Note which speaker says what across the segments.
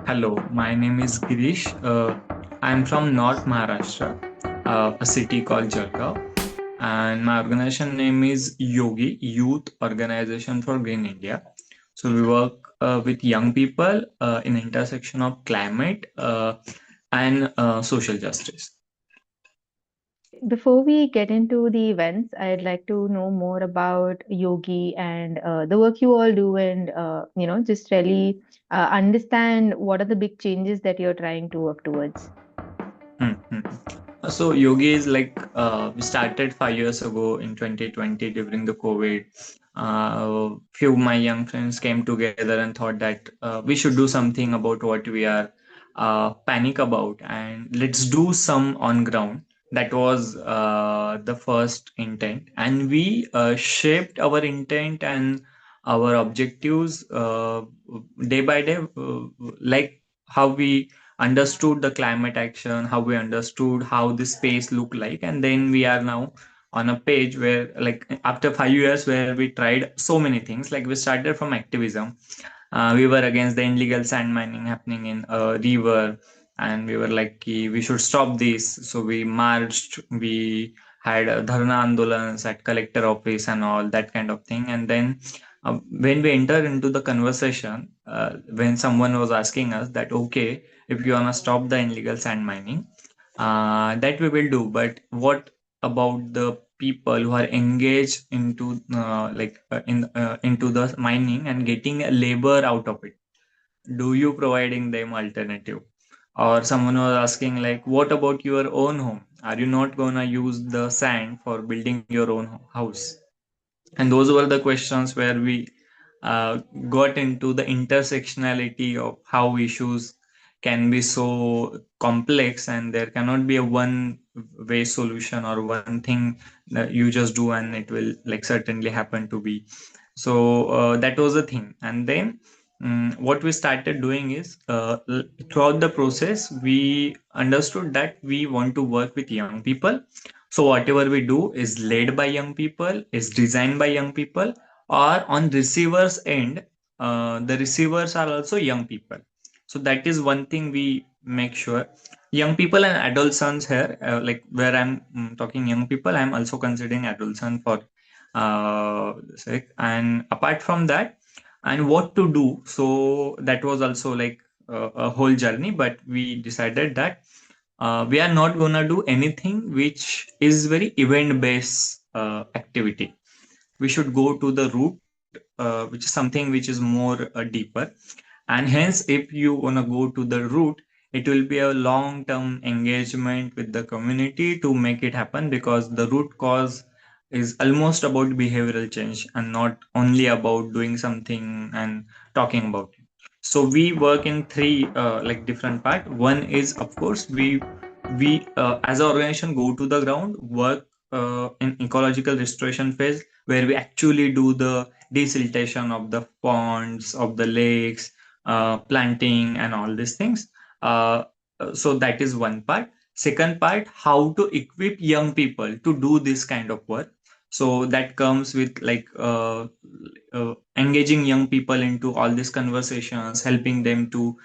Speaker 1: Hello, my name is Girish. I'm from North Maharashtra, a city called Jalgaon, and my organization name is YOGI, Youth Organization for Green India. So we work with young people in intersection of climate and social justice.
Speaker 2: Before we get into the events, I'd like to know more about Yogi and the work you all do, and just really understand what are the big changes that you're trying to work towards.
Speaker 1: So yogi is like we started 5 years ago in 2020 during the COVID. Few of my young friends came together and thought that we should do something about what we are panic about, and let's do some on ground. That was the first intent, and we shaped our intent and our objectives day by day, like how we understood the climate action, how we understood how the space look like, and then we are now on a page where, like, after 5 years, where we tried so many things. Like, we started from activism. We were against the illegal sand mining happening in a river, and we were like, we should stop this. So we marched, we had dharna andolans at collector office and all that kind of thing. And then when we enter into the conversation, when someone was asking us that, okay, if you want to stop the illegal sand mining, that we will do, but what about the people who are engaged into into the mining and getting labor out of it? Do you providing them alternative? Or someone was asking, like, what about your own home? Are you not gonna use the sand for building your own house? And those were the questions where we uh, got into the intersectionality of how issues can be so complex, and there cannot be a one way solution or one thing that you just do and it will like certainly happen to be. So that was the thing. And then what we started doing is, throughout the process we understood that we want to work with young people. So whatever we do is led by young people, is designed by young people, or on receivers end, the receivers are also young people. So that is one thing we make sure. Young people and adolescents here, like where I'm talking young people, I'm also considering adolescent for sake. And apart from that, and what to do. So that was also like a whole journey, but we decided that we are not gonna do anything which is very event based activity. We should go to the root, which is something which is more deeper. And hence, if you wanna go to the root, it will be a long term engagement with the community to make it happen, because the root cause is almost about behavioral change and not only about doing something and talking about it. So we work in three like different part. One is, of course, we as an organization go to the ground, work in ecological restoration phase, where we actually do the desiltation of the ponds, of the lakes, planting and all these things. uh, so that is one part. Second part, how to equip young people to do this kind of work. So that comes with like engaging young people into all these conversations, helping them to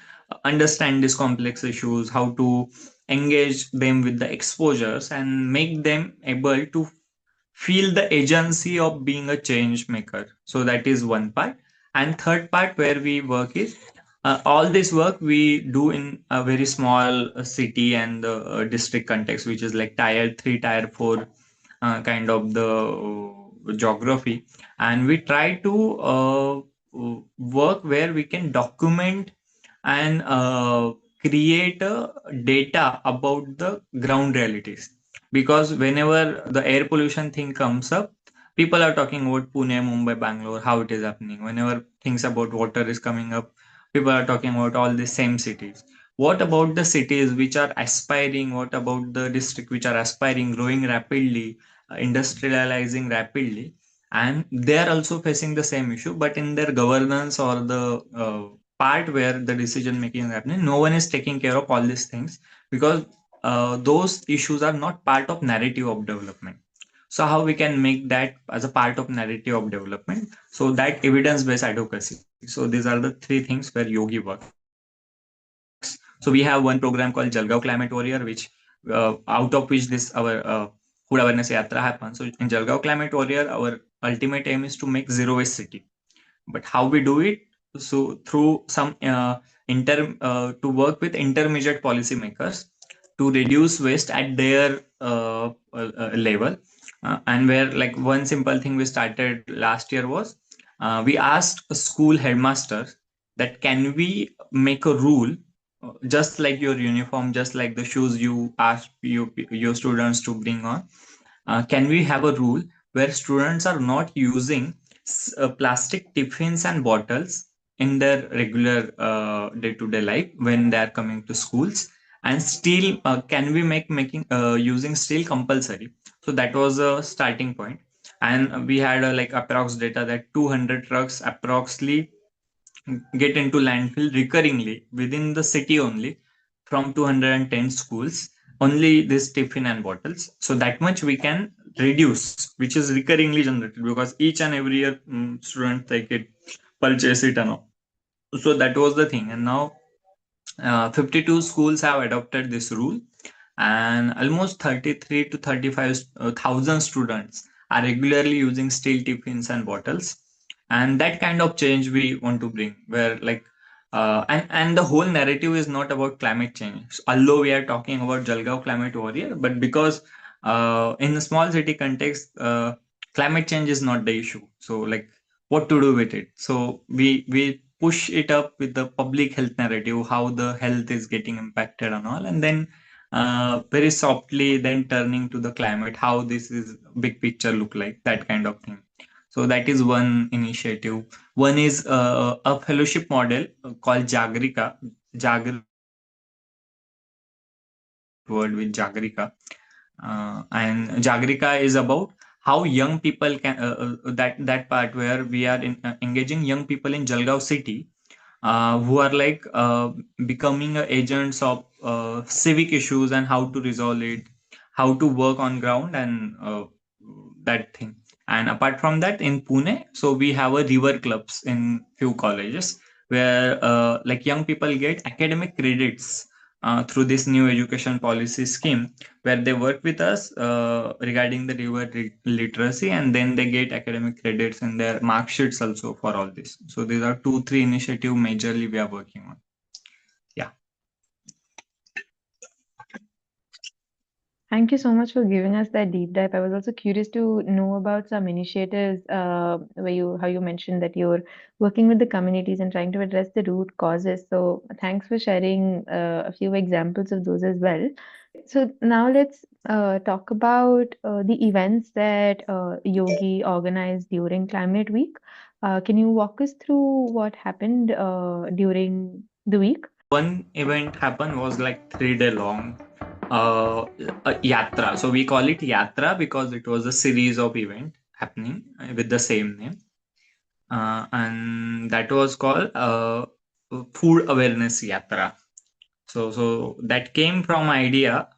Speaker 1: understand these complex issues, how to engage them with the exposures and make them able to feel the agency of being a change maker. So that is one part. And third part where we work is, all this work we do in a very small city and district context, which is like tier 3, tier 4 kind of the geography. And we try to work where we can document and create data about the ground realities. Because whenever the air pollution thing comes up, people are talking about Pune, Mumbai, Bangalore, how it is happening. Whenever things about water is coming up, people are talking about all the same cities. What about the cities which are aspiring? What about the district which are aspiring, growing rapidly, industrializing rapidly, and they are also facing the same issue, but in their governance or the part where the decision making is happening, no one is taking care of all these things, because those issues are not part of narrative of development. So how we can make that as a part of narrative of development? So that evidence based advocacy. So these are the three things where yogi work. So we have one program called Jalgaon Climate Warrior, which out of which this our food awareness yatra happens. So in Jalgaon Climate Warrior, our ultimate aim is to make zero waste city. But how we do it? So through some to work with intermediate policymakers to reduce waste at their level. And where, like, one simple thing we started last year was, we asked a school headmasters that can we make a rule, just like your uniform, just like the shoes you ask your students to bring on. Can we have a rule where students are not using plastic tiffins and bottles in their regular day-to-day life when they are coming to schools, and steel, can we make making using steel compulsory? So that was a starting point. And we had like approx data that 200 trucks approximately get into landfill recurringly within the city only, from 210 schools, only this tiffin and bottles. So that much we can reduce, which is recurringly generated, because each and every year student take it, purchase it and all. So that was the thing. And now 52 schools have adopted this rule, and almost 33 to 35,000 students are regularly using steel tiffins and bottles. And that kind of change we want to bring, where, like, and the whole narrative is not about climate change, although we are talking about Jalgaon Climate Warrior. But because in the small city context, climate change is not the issue, so, like, what to do with it? So we push it up with the public health narrative, how the health is getting impacted and all, and then very softly then turning to the climate, how this is big picture look like, that kind of thing. So that is one initiative. One is a fellowship model called Jagrika. Jagrika is a Sanskrit word with Jagrika, and Jagrika is about how young people can that part where we are engaging young people in Jalgaon city, who are like becoming agents of civic issues and how to resolve it, how to work on ground, and that thing. And apart from that, in Pune, so we have a river clubs in few colleges, where like young people get academic credits through this new education policy scheme, where they work with us regarding the river literacy, and then they get academic credits in their mark sheets also for all this. So these are two, three initiatives majorly we are working on. Yeah.
Speaker 2: Thank you so much for giving us that deep dive. I was also curious to know about some initiatives where how you mentioned that you're working with the communities and trying to address the root causes. So thanks for sharing a few examples of those as well. So now let's talk about the events that Yogi organized during Climate Week. Can you walk us through what happened during the week?
Speaker 1: One event happened was like 3 day long Yatra. So we call it Yatra because it was a series of event happening with the same name. And that was called Food Awareness Yatra. So that came from idea,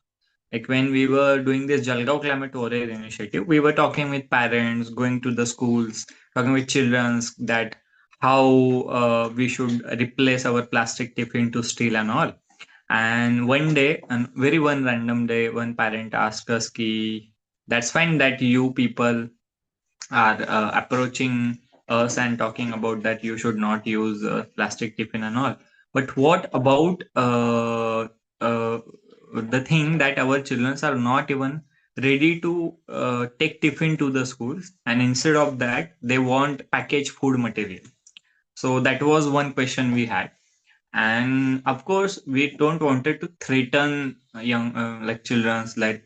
Speaker 1: like when we were doing this Jalgaon Climate Warrior initiative, we were talking with parents, going to the schools, talking with children, that how we should replace our plastic tiffin to steel and all. And one day, and very one random day, one parent asked us, "Ki, that's fine that you people are approaching us and talking about that you should not use plastic tiffin and all. But what about the thing that our children are not even ready to take tiffin to the schools, and instead of that, they want packaged food material." So that was one question we had. And of course we don't wanted to threaten young like children's, like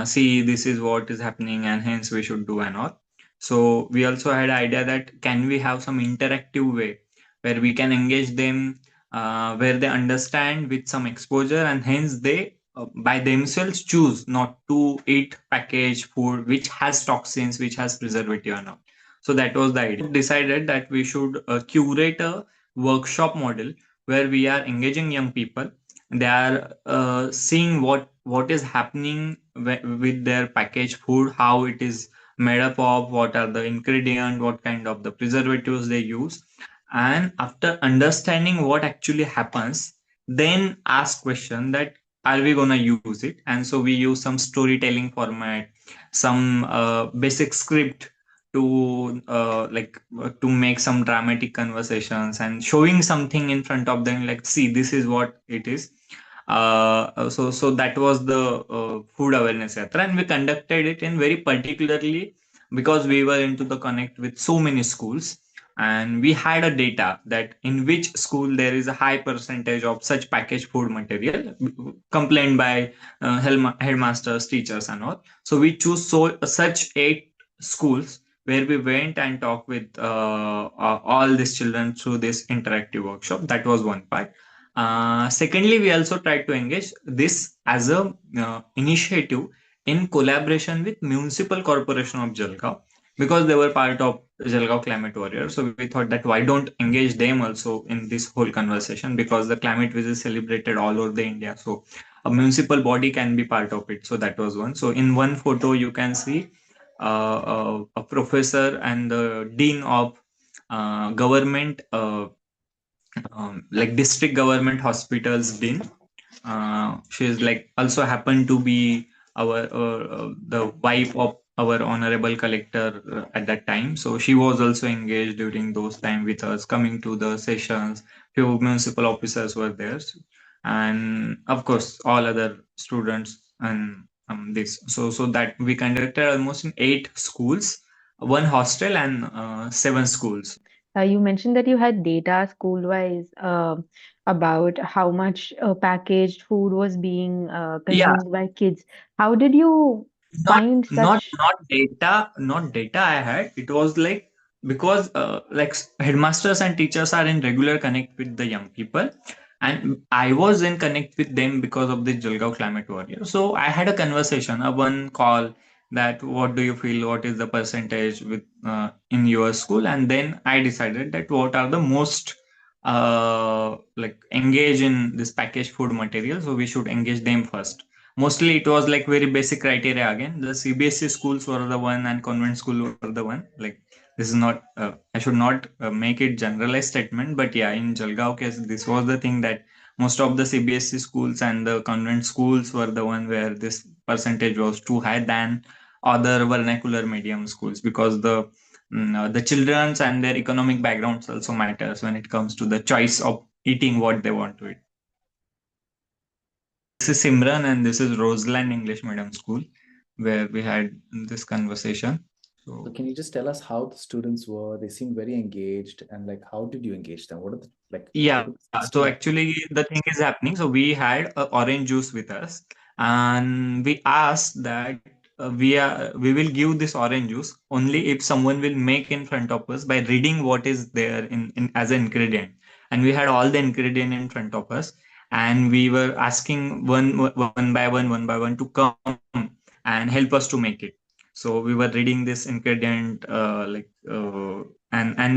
Speaker 1: see, this is what is happening and hence we should do and all. So we also had idea that can we have some interactive way where we can engage them, where they understand with some exposure, and hence they by themselves choose not to eat packaged food which has toxins, which has preservative and all. So that was the idea. Decided that we should curate a workshop model where we are engaging young people. They are seeing what is happening with their packaged food, how it is made up of, what are the ingredients, what kind of the preservatives they use. And after understanding what actually happens, then ask question that are we gonna use it. And so we use some storytelling format, some basic script to to make some dramatic conversations and showing something in front of them, like, see, this is what it is. So that was the food awareness yatra, and we conducted it in very particularly because we were into the connect with so many schools, and we had a data that in which school there is a high percentage of such packaged food material complained by headmasters, teachers, and all. So we choose such 8 schools where we went and talked with all these children through this interactive workshop. That was one part. Secondly, we also tried to engage this as a initiative in collaboration with Municipal Corporation of Jalgaon, because they were part of Jalgaon Climate Warrior. So we thought that why don't engage them also in this whole conversation, because the climate which is celebrated all over the India. So a municipal body can be part of it. So that was one. So in one photo you can see a professor and the dean of government, like district government hospitals dean. She's like also happened to be our the wife of our honorable collector at that time. So she was also engaged during those time with us, coming to the sessions. Few municipal officers were there, and of course all other students and this. So that we conducted almost in 8 schools, one hostel, and 7 schools.
Speaker 2: You mentioned that you had data school-wise about how much packaged food was being
Speaker 1: Yeah,
Speaker 2: consumed by kids. How did you
Speaker 1: not
Speaker 2: find
Speaker 1: not
Speaker 2: such?
Speaker 1: not data, not data I had. It was like, because headmasters and teachers are in regular connect with the young people, and I was in connect with them because of the Jalgaon Climate Warrior. So I had a conversation, a one call, that what do you feel, what is the percentage with in your school. And then I decided that what are the most like engage in this packaged food material, so we should engage them first. Mostly it was like very basic criteria again. The CBSE schools were the one and convent school were the one. Like, this is not, I should not make it generalized statement, but yeah, in Jalgaon case, this was the thing that most of the CBSE schools and the convent schools were the one where this percentage was too high than other vernacular medium schools, because the children's and their economic backgrounds also matters when it comes to the choice of eating what they want to eat. This is Simran, and this is Roseland English Medium School, where we had this conversation.
Speaker 3: So
Speaker 1: So
Speaker 3: can you just tell us how the students were? They seemed very engaged, and like, how did you engage them? What are the like?
Speaker 1: yeah,
Speaker 3: What are the
Speaker 1: so
Speaker 3: system of?
Speaker 1: actually the thing is happening. So we had orange juice with us, and we asked that we will give this orange juice only if someone will make in front of us by reading what is there in as an ingredient. And we had all the ingredient in front of us, and we were asking one by one to come and help us to make it. So we were reading this ingredient, and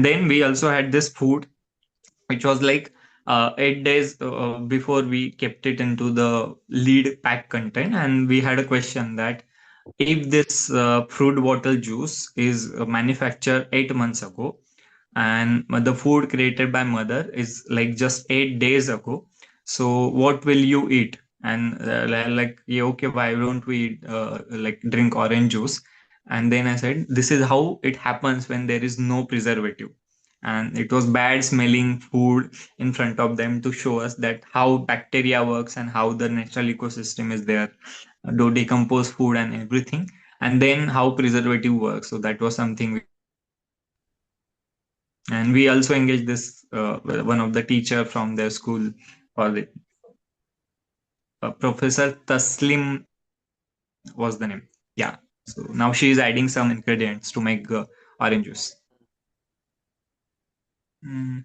Speaker 1: then we also had this food, which was like 8 days before we kept it into the lead pack content. And we had a question that if this fruit bottle juice is manufactured 8 months ago, and the food created by mother is like just 8 days ago, so what will you eat? And like, yeah, okay, why don't we like drink orange juice? And then I said, this is how it happens when there is no preservative. And it was bad smelling food in front of them to show us that how bacteria works and how the natural ecosystem is there, do decompose food and everything, and then how preservative works. So that was something we had. And we also engaged this one of the teacher from their school, or the Professor Taslim was the name. Yeah. So now she is adding some ingredients to make orange juice. Mm.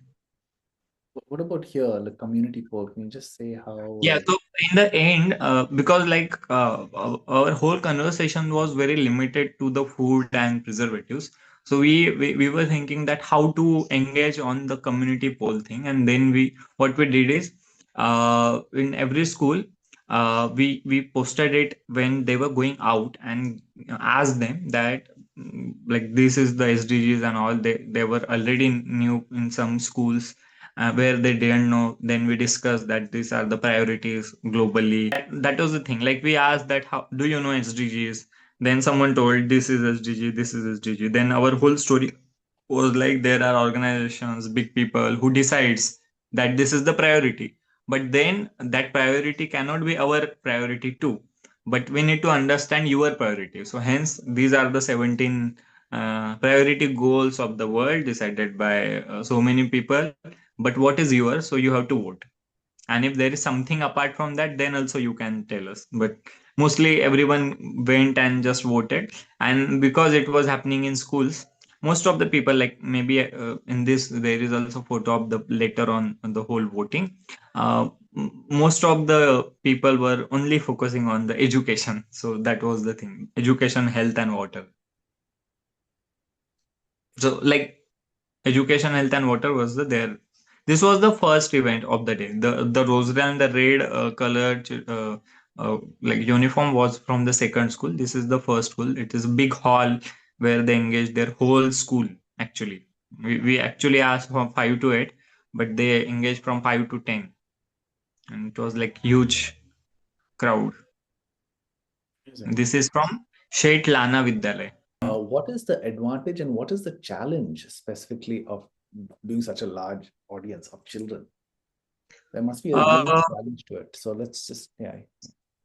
Speaker 3: What about here, the community poll? Can you just say how
Speaker 1: Yeah,
Speaker 3: like?
Speaker 1: so in the end, because like our whole conversation was very limited to the food and preservatives, so we were thinking that how to engage on the community poll thing. And then what we did is, in every school, we posted it when they were going out, and asked them that, like, this is the SDGs and all. They were already new in some schools, where they didn't know. Then we discussed that these are the priorities globally. That was the thing. Like we asked that, how do you know SDGs? Then someone told this is SDG, this is SDG. Then our whole story was like there are organizations, big people who decides that this is the priority. But then that priority cannot be our priority too. But we need to understand your priority. So hence these are the 17 priority goals of the world decided by so many people. But what is yours? So you have to vote. And if there is something apart from that, then also you can tell us. But mostly everyone went and just voted. And because it was happening in schools, most of the people, like maybe in this, there is also photo of the later on the whole voting. Most of the people were only focusing on the education. So that was the thing: education, health, and water. So like education, health, and water was the there. This was the first event of the day. The rosary and the red colored like uniform was from the second school. This is the first school. It is a big hall where they engaged their whole school. Actually, we actually asked from 5 to 8, but they engaged from 5 to 10, and it was like huge crowd.
Speaker 3: Amazing.
Speaker 1: This is from Shet Lana Vidyalaya.
Speaker 3: What is the advantage and what is the challenge specifically of doing such a large audience of children? There must be a huge
Speaker 1: Uh,
Speaker 3: challenge to it. So let's just, yeah.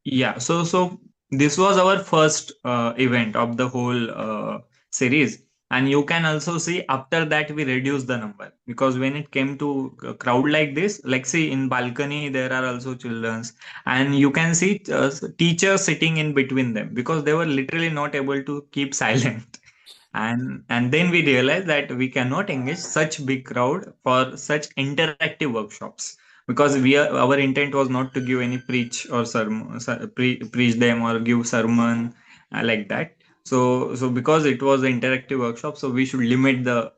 Speaker 1: Yeah, so this was our first event of the whole series, and you can also see after that we reduced the number, because when it came to a crowd like this, like see in balcony there are also childrens, and you can see teachers sitting in between them because they were literally not able to keep silent. And then we realized that we cannot engage such big crowd for such interactive workshops, because our intent was not to give any preach or sermon, preach them or give sermon like that. So because it was an interactive workshop, so we should limit the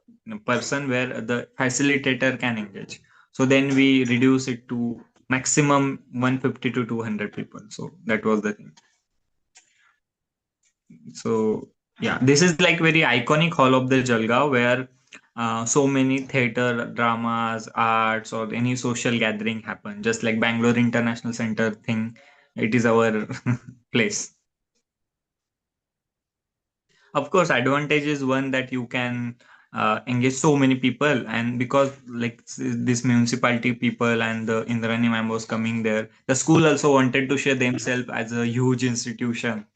Speaker 1: person where the facilitator can engage. So then we reduce it to maximum 150 to 200 people. So that was the thing. So yeah, this is like very iconic hall of the Jalgaon, where so many theater, dramas, arts, or any social gathering happen. Just like Bangalore International Center thing, it is our place. Of course, advantage is one that you can engage so many people, and because like this municipality people and the Indrani ma'am was coming there, the school also wanted to share themselves as a huge institution.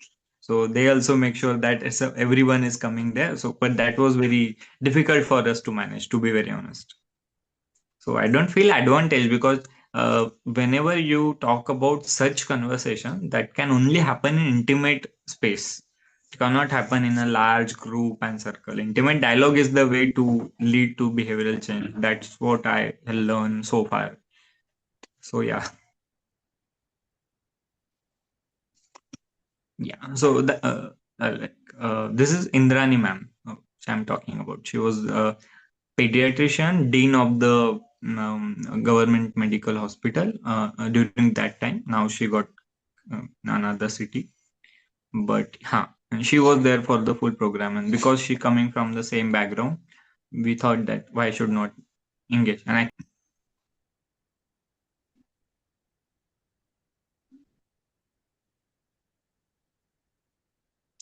Speaker 1: So they also make sure that everyone is coming there. So, but that was very difficult for us to manage, to be very honest. So I don't feel advantage, because whenever you talk about such conversation, that can only happen in intimate space. It cannot happen in a large group and circle. Intimate dialogue is the way to lead to behavioral change. That's what I learned so far. So yeah, yeah. So this is Indrani ma'am, which I'm talking about. She was pediatrician, dean of the government medical hospital during that time. Now she got another city, but and she was there for the full program. And because she coming from the same background, we thought that why should not engage. And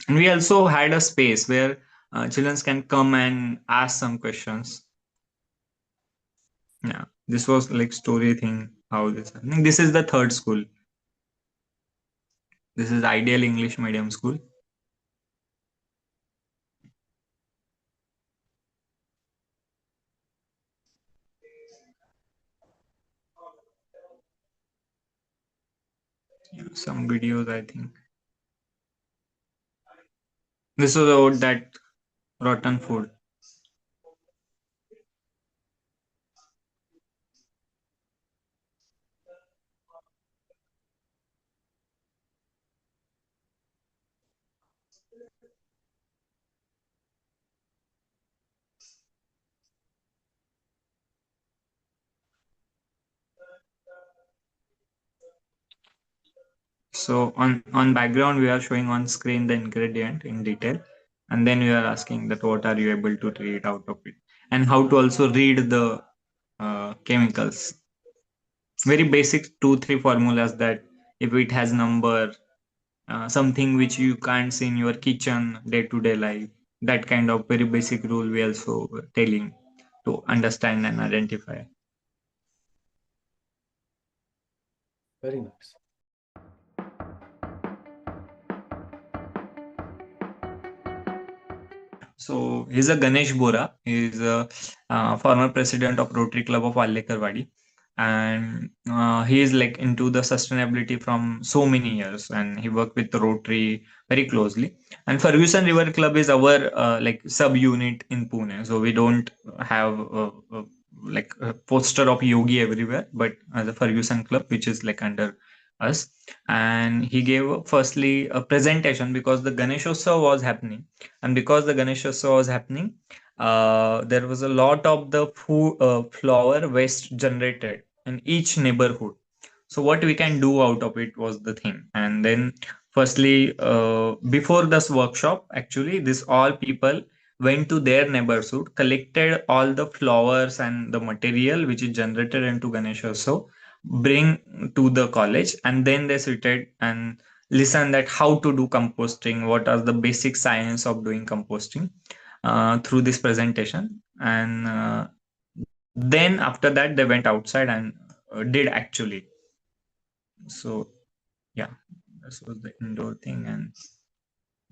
Speaker 1: we also had a space where children can come and ask some questions. Yeah, this was like story thing. How this happening? This is the third school. This is Ideal English Medium School. Yeah, some videos, I think. This was about that rotten food. So on background, we are showing on screen the ingredient in detail, and then we are asking that what are you able to read out of it, and how to also read the chemicals. Very basic 2 3 formulas that if it has number, something which you can't see in your kitchen day to day life. That kind of very basic rule we also telling to understand and identify.
Speaker 3: Very nice.
Speaker 1: So he's a Ganesh Bora. He's a former president of Rotary Club of Wallekarwadi, and he is like into the sustainability from so many years, and he worked with Rotary very closely. And Ferguson River Club is our like sub unit in Pune. So we don't have like a poster of Yogi everywhere, but the Ferguson Club, which is like under us. And he gave firstly a presentation because the Ganeshotsav was happening, and because the Ganeshotsav was happening, there was a lot of the food, flower waste generated in each neighborhood. So what we can do out of it was the thing. And then firstly, before this workshop, actually, this all people went to their neighborhood, collected all the flowers and the material which is generated into Ganeshotsav, bring to the college, and then they seated and listen that how to do composting, what are the basic science of doing composting through this presentation. And then after that they went outside and did actually. So yeah, this was the indoor thing. And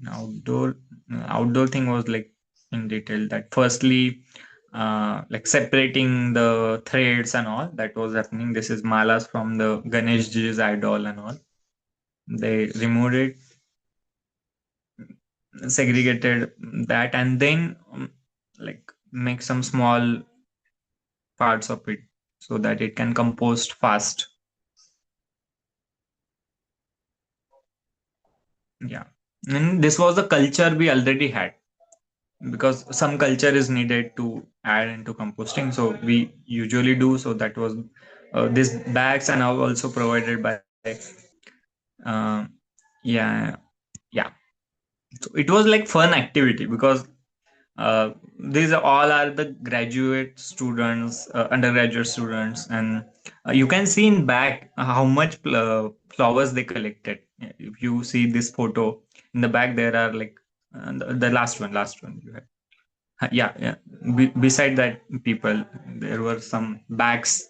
Speaker 1: outdoor thing was like in detail that firstly like separating the threads and all that was happening. This is malas from the Ganesh ji's idol and all. They removed it, segregated that, and then like make some small parts of it so that it can compost fast. Yeah, and this was the culture we already had, because some culture is needed to add into composting, so we usually do. So that was these bags and all also provided by uh, yeah, yeah. So it was like fun activity because these are all are the graduate students, undergraduate students, and you can see in back how much flowers they collected. If you see this photo in the back, there are like the last one you had. Yeah, yeah. Beside that people, there were some bags,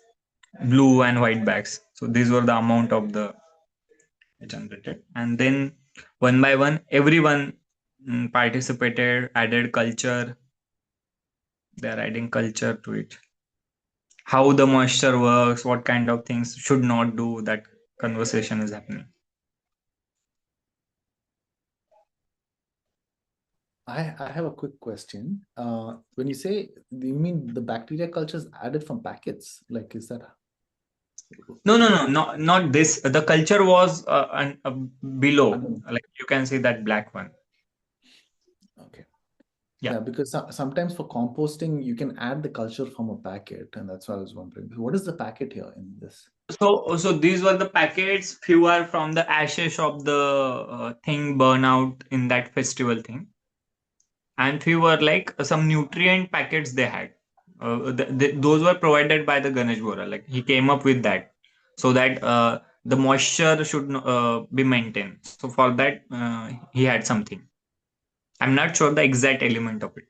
Speaker 1: blue and white bags. So these were the amount of the generated, and then one by one, everyone participated, added culture. They are adding culture to it. How the moisture works, what kind of things should not do. That conversation is happening.
Speaker 3: I have a quick question. When you say, do you mean the bacteria culture is added from packets? Like, is that?
Speaker 1: No, not this. The culture was below,
Speaker 3: Under-
Speaker 1: like you can see that black one.
Speaker 3: Okay.
Speaker 1: Yeah.
Speaker 3: Yeah, because sometimes for composting, you can add the culture from a packet, and that's why I was wondering, what is the packet here in this?
Speaker 1: So these were the packets. Few are from the ashes of the thing burn out in that festival thing, and few were like some nutrient packets they had. Those were provided by the Ganesh Bora. Like he came up with that, so that the moisture should be maintained. So for that, he had something. I'm not sure the exact element of it.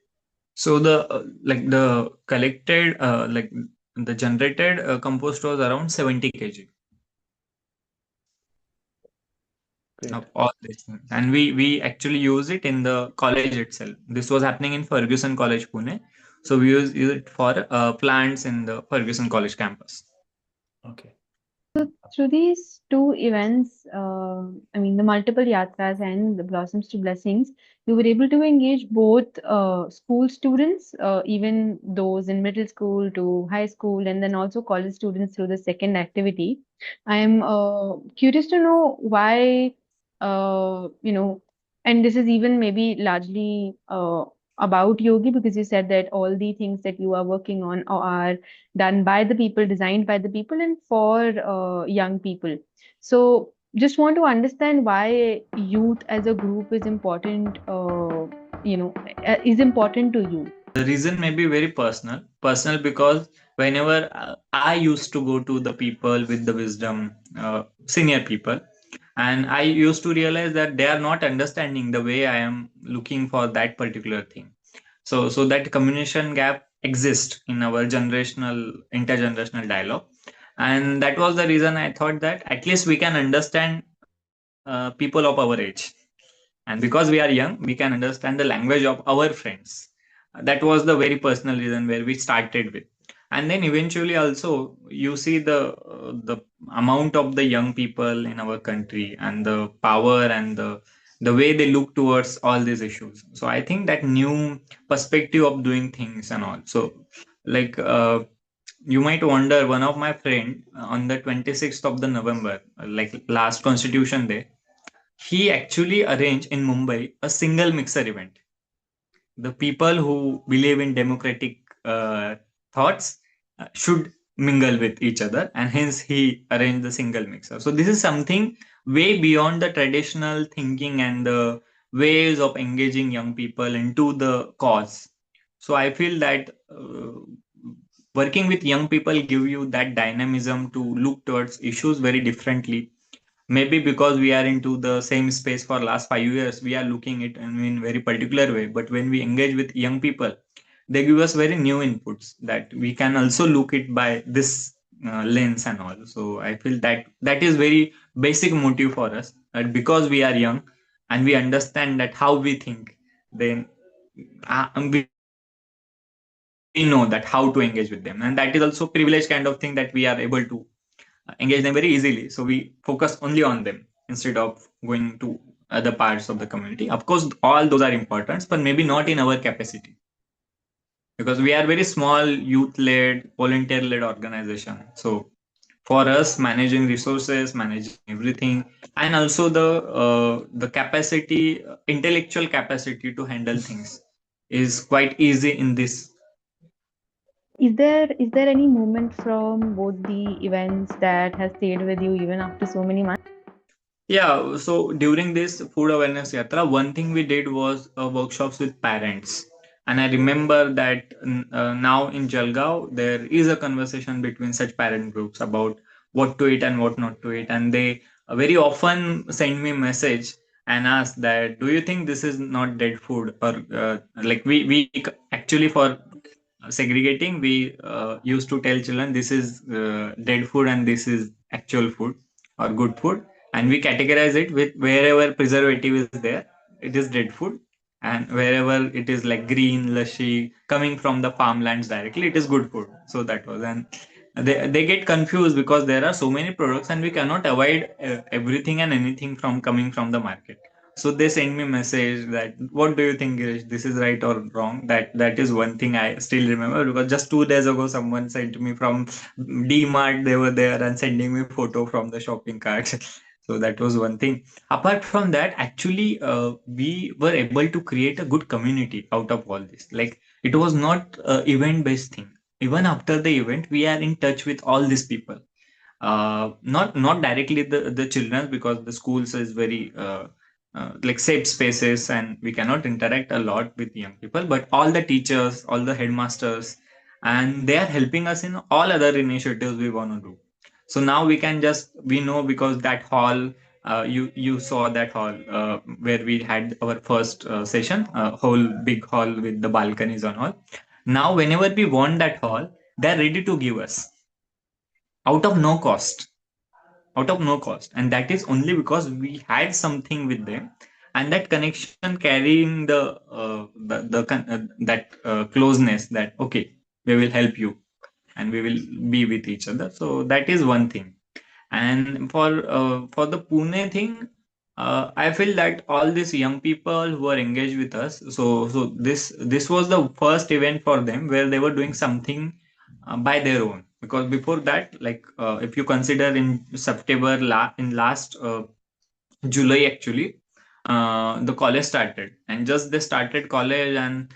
Speaker 1: So the like the collected like the generated compost was around 70 kg
Speaker 3: Great.
Speaker 1: of all this thing. And we actually use it in the college itself. This was happening in Ferguson College, Pune. So we use it for plants in the Ferguson College campus.
Speaker 3: Okay.
Speaker 2: Through these two events, I mean, the multiple yatras and the Blossoms to Blessings, you were able to engage both school students, even those in middle school to high school, and then also college students through the second activity. I'm curious to know why, and this is even maybe largely about yogi, because you said that all the things that you are working on are done by the people, designed by the people, and for young people. So, just want to understand why youth as a group is important. Is important to you.
Speaker 1: The reason may be very personal. Personal because whenever I used to go to the people with the wisdom, senior people, and I used to realize that they are not understanding the way I am looking for that particular thing. So that communication gap exists in our generational, intergenerational dialogue, and that was the reason I thought that at least we can understand people of our age, and because we are young, we can understand the language of our friends. That was the very personal reason where we started with. And then eventually also you see the amount of the young people in our country and the power and the way they look towards all these issues. So I think that new perspective of doing things and all. So like you might wonder, one of my friend on the 26th of the November, like last Constitution Day, he actually arranged in Mumbai a single mixer event. The people who believe in democratic thoughts should mingle with each other, and hence he arranged the single mixer. So this is something way beyond the traditional thinking and the ways of engaging young people into the cause. So I feel that working with young people give you that dynamism to look towards issues very differently. Maybe because we are into the same space for last 5 years, we are looking it in very particular way. But when we engage with young people, they give us very new inputs that we can also look it by this lens and all. So I feel that that is very basic motive for us. That because we are young and we understand that how we think, then we know that how to engage with them, and that is also privileged kind of thing that we are able to engage them very easily. So we focus only on them instead of going to other parts of the community. Of course, all those are important, but maybe not in our capacity, because we are very small youth-led, volunteer-led organization. So for us, managing resources, managing everything, and also the capacity, intellectual capacity to handle things is quite easy in this.
Speaker 2: Is there any moment from both the events that has stayed with you even after so many months?
Speaker 1: Yeah, so during this food awareness yatra, one thing we did was workshops with parents. And I remember that now in Jalgaon, there is a conversation between such parent groups about what to eat and what not to eat. And they very often send me message and ask that, do you think this is not dead food? Or like actually for segregating, we used to tell children this is dead food and this is actual food or good food, and we categorize it with wherever preservative is there, it is dead food, and wherever it is like green lushy coming from the farmlands directly, it is good food. So that was, and they get confused because there are so many products and we cannot avoid everything and anything from coming from the market. So they send me message that, what do you think, Girish, this is right or wrong? That is one thing I still remember, because just 2 days ago someone sent me from D-Mart, they were there and sending me photo from the shopping cart. So that was one thing. Apart from that, actually, we were able to create a good community out of all this. Like, it was not event based thing. Even after the event, we are in touch with all these people. Not directly the children, because the schools is very like safe spaces and we cannot interact a lot with young people, but all the teachers, all the headmasters, and they are helping us in all other initiatives we want to do. So now we can just, we know, because that hall, you saw that hall where we had our first session, whole big hall with the balconies and all. Now whenever we want that hall, they're ready to give us out of no cost, and that is only because we had something with them, and that connection carrying that closeness, that okay, we will help you and we will be with each other. So that is one thing. And for the Pune thing, I feel that all these young people who are engaged with us, so this was the first event for them where they were doing something by their own. Because before that, like if you consider in September, in last July actually, the college started, and just they started college, and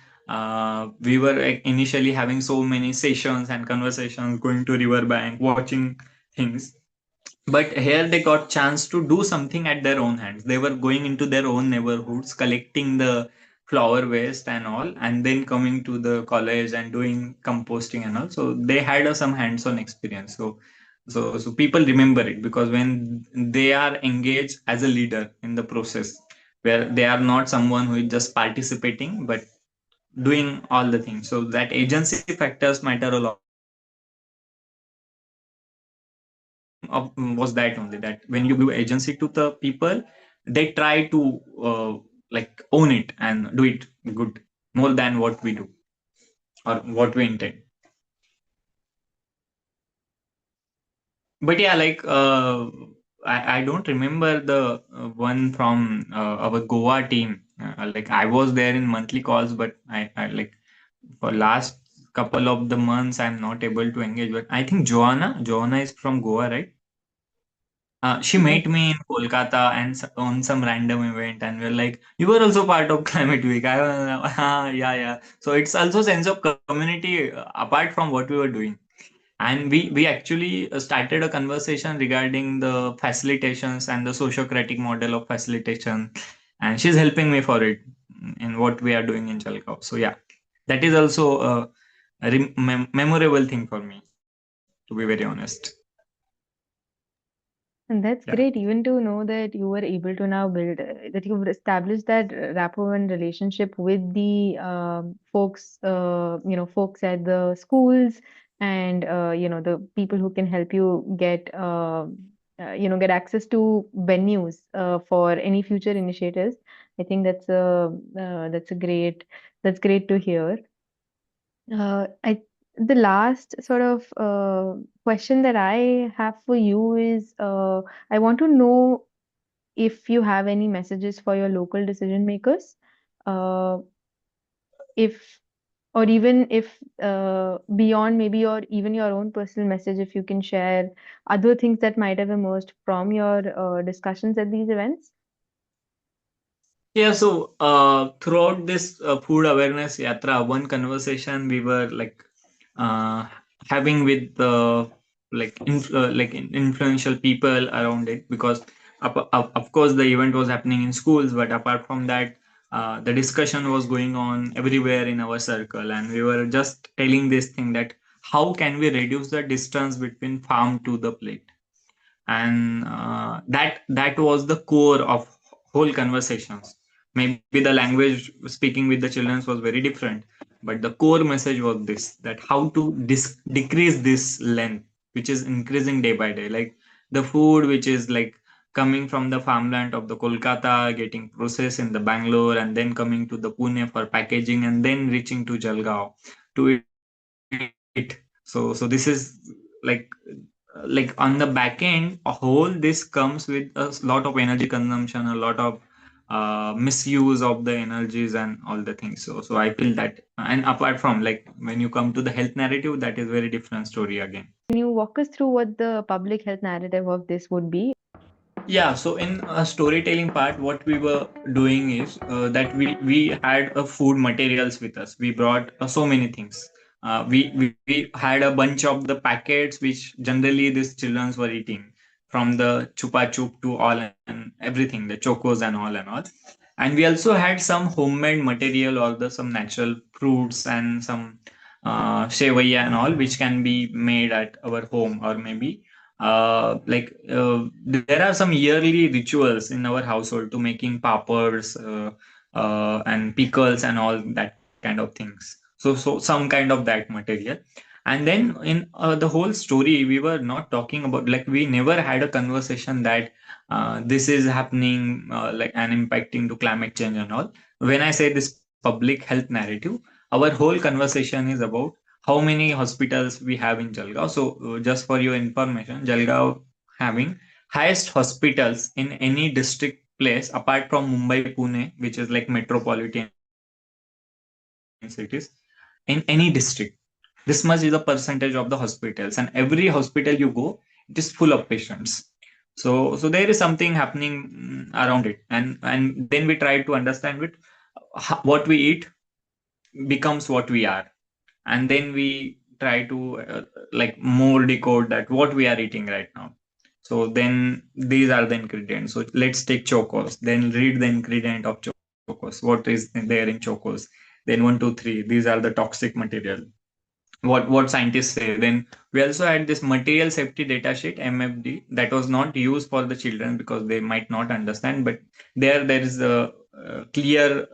Speaker 1: we were like, initially having so many sessions and conversations, going to riverbank, watching things. But here they got chance to do something at their own hands. They were going into their own neighborhoods, collecting the flower waste and all, and then coming to the college and doing composting and all. So they had some hands-on experience. So people remember it because when they are engaged as a leader in the process, where they are not someone who is just participating but doing all the things. So that agency factors matter a lot. Was that only that when you give agency to the people, they try to like own it and do it good more than what we do or what we intend. But yeah, like I don't remember the one from our Goa team. Like I was there in monthly calls, but I like for last couple of the months I'm not able to engage. But I think Joanna is from Goa, right? She met
Speaker 2: Yes.
Speaker 1: me in Kolkata and on some random event, and we're like, "You were also part of Climate Week." I was, yeah, yeah. So it's also sense of community apart from what we were doing, and we actually started a conversation regarding the facilitations and the sociocratic model of facilitation, and she's helping me for it in what we are doing in Jalgaon. So yeah, that is also a memorable thing for me, to be very honest.
Speaker 2: And that's
Speaker 1: Yeah.
Speaker 2: great, even to know that you were able to now build, that you've established that rapport and relationship with the folks, folks at the schools and, the people who can help you get access to venues for any future initiatives. I think that's great to hear. I The last sort of question that I have for you is I want to know if you have any messages for your local decision makers, uh, if or even if beyond maybe your even your own personal message, if you can share other things that might have emerged from your discussions at these events.
Speaker 1: Yeah, so throughout this food awareness yatra, one conversation we were like uh, having with influential people around it, because of course the event was happening in schools, but apart from that, the discussion was going on everywhere in our circle, and we were just telling this thing that how can we reduce the distance between farm to the plate, and that was the core of whole conversations. Maybe the language speaking with the children was very different, but the core message was this, that how to decrease this length which is increasing day by day, like the food which is like coming from the farmland of the Kolkata, getting processed in the Bangalore, and then coming to the Pune for packaging, and then reaching to Jalgaon to eat. So this is like like on the back end, a whole this comes with a lot of energy consumption, a lot of misuse of the energies and all the things. So I feel that, and apart from, like, when you come to the health narrative, that is very different story again.
Speaker 2: Can you walk us through what the public health narrative of this would be?
Speaker 1: Yeah, so in a storytelling part, what we were doing is that we had food materials with us. We brought so many things. We had a bunch of the packets which generally these children were eating, from the chupa chup to all and everything, the chocos and all. And we also had some homemade material, or the some natural fruits and some shevaya and all, which can be made at our home, or maybe there are some yearly rituals in our household to making papads and pickles and all that kind of things. So some kind of that material. And then in the whole story, we were not talking about, like, we never had a conversation that this is happening like and impacting to climate change and all. When I say this public health narrative, our whole conversation is about how many hospitals we have in Jalgaon. So, just for your information, Jalgaon having highest hospitals in any district place apart from Mumbai, Pune, which is like metropolitan cities, in any district. This much is the percentage of the hospitals, and every hospital you go, it is full of patients. So there is something happening around it, and then we try to understand with what we eat becomes what we are, and then we try to like more decode that what we are eating right now. So then these are the ingredients. So let's take chocos, then read the ingredient of chocos, chocos, what is there in chocos, then 1, 2, 3, these are the toxic material, what scientists say. Then we also had this material safety data sheet, MFD, that was not used for the children because they might not understand, but there is a clear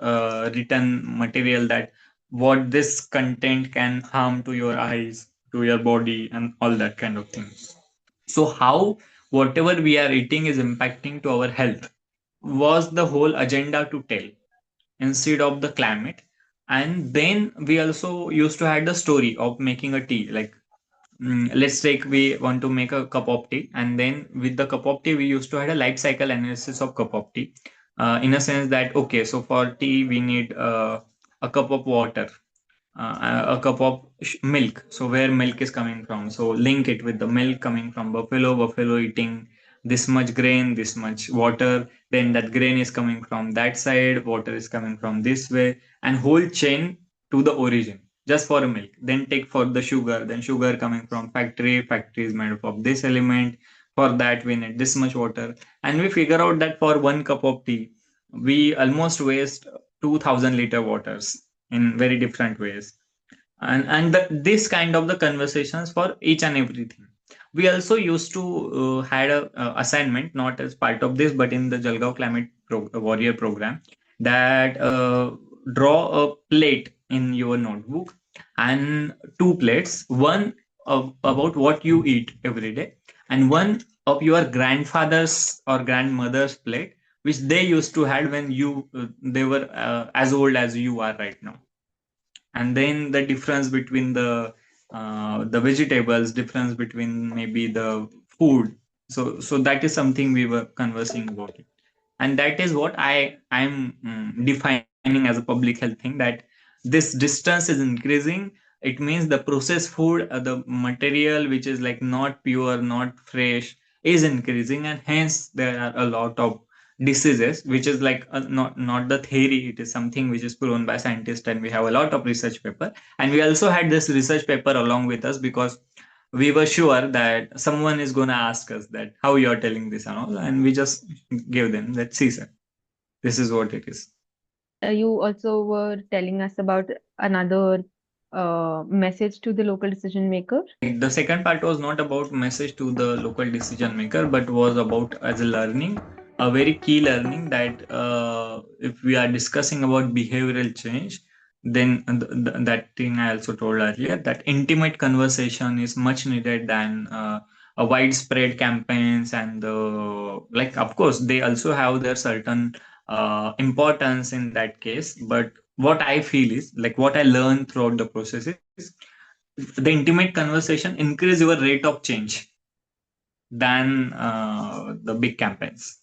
Speaker 1: written material that what this content can harm to your eyes, to your body, and all that kind of things. So how whatever we are eating is impacting to our health was the whole agenda to tell instead of the climate. And then we also used to had the story of making a tea. Like, let's take, we want to make a cup of tea, and then with the cup of tea we used to had a life cycle analysis of cup of tea, in a sense that okay, so for tea we need a cup of water, a cup of milk. So where milk is coming from? So link it with the milk coming from buffalo. Buffalo eating this much grain, this much water. Then that grain is coming from that side. Water is coming from this way, and whole chain to the origin. Just for milk. Then take for the sugar. Then sugar coming from factory. Factory is made up of this element. For that we need this much water, and we figure out that for 1 cup of tea, we almost waste 2,000 liter waters in very different ways. And this kind of the conversations for each and everything. We also used to had a assignment, not as part of this but in the Jalgaon climate warrior program, that draw a plate in your notebook, and two plates, one of about what you eat every day, and one of your grandfather's or grandmother's plate, which they used to had when you they were as old as you are right now. And then the difference between the vegetables, difference between maybe the food. So that is something we were conversing about it. And that is what I'm defining as a public health thing, that this distance is increasing. It means the processed food, the material which is like not pure, not fresh, is increasing, and hence there are a lot of diseases, which is like not the theory, it is something which is proven by scientists, and we have a lot of research paper. And we also had this research paper along with us because we were sure that someone is going to ask us that how you are telling this and all, and we just gave them that, see sir, this is what it is.
Speaker 2: And you also were telling us about another message to the local decision maker.
Speaker 1: Right. The second part was not about message to the local decision maker, but was about as a learning, a very key learning that if we are discussing about behavioral change, then that thing I also told earlier, that intimate conversation is much needed than a widespread campaigns. And like, of course, they also have their certain importance in that case. But what I feel is, like, what I learned throughout the process is, the intimate conversation increase your rate of change than the big campaigns.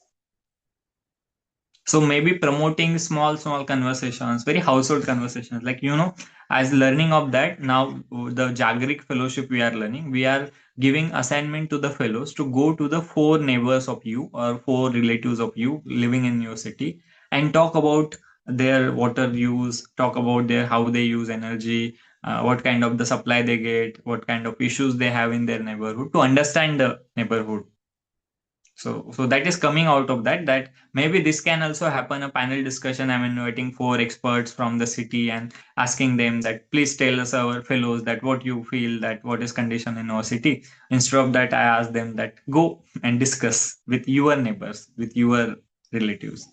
Speaker 1: So maybe promoting small conversations, very household conversations, like, as learning of that now, the Jagrik fellowship we are learning, we are giving assignment to the fellows to go to the four neighbors of you or four relatives of you living in your city, and talk about their water use, talk about their how they use energy, what kind of the supply they get, what kind of issues they have in their neighborhood, to understand the neighborhood. So that is coming out of that, that maybe this can also happen, a panel discussion. I'm inviting four experts from the city and asking them that please tell us, our fellows, that what you feel, that what is condition in our city. Instead of that, I ask them that go and discuss with your neighbors, with your relatives.